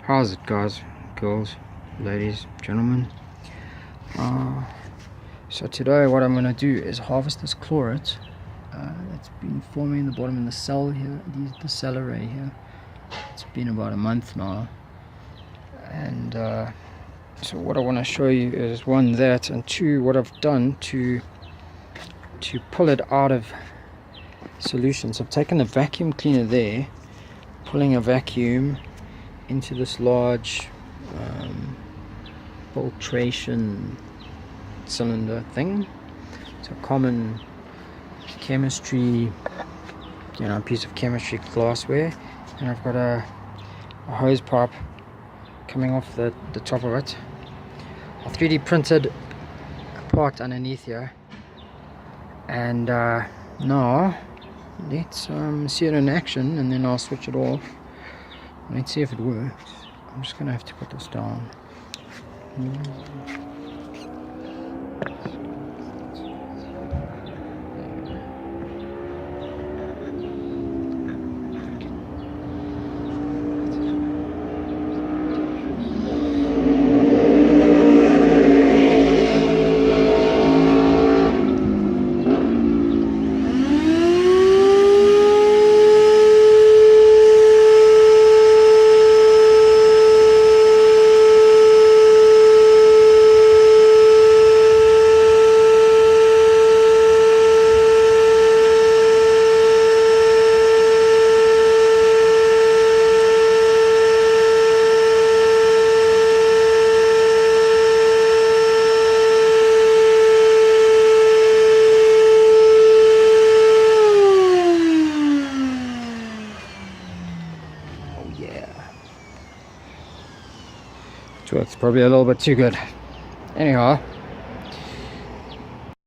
How's it, guys, girls, ladies, gentlemen? So today what I'm going to do is harvest this chlorate that's been forming in the bottom in the cell here, the cell array here. It's been about a month now, and so what I want to show you is one, that, and two, what I've done to pull it out of solution. So I've taken the vacuum cleaner there, pulling a vacuum into this large filtration cylinder thing. It's a common chemistry, piece of chemistry glassware, and I've got a hose pipe coming off the top of it. I 3D printed a part underneath here, and now let's see it in action, and then I'll switch it off. Let's see if it works. I'm just gonna have to put this down. It's probably a little bit too good. Anyhow,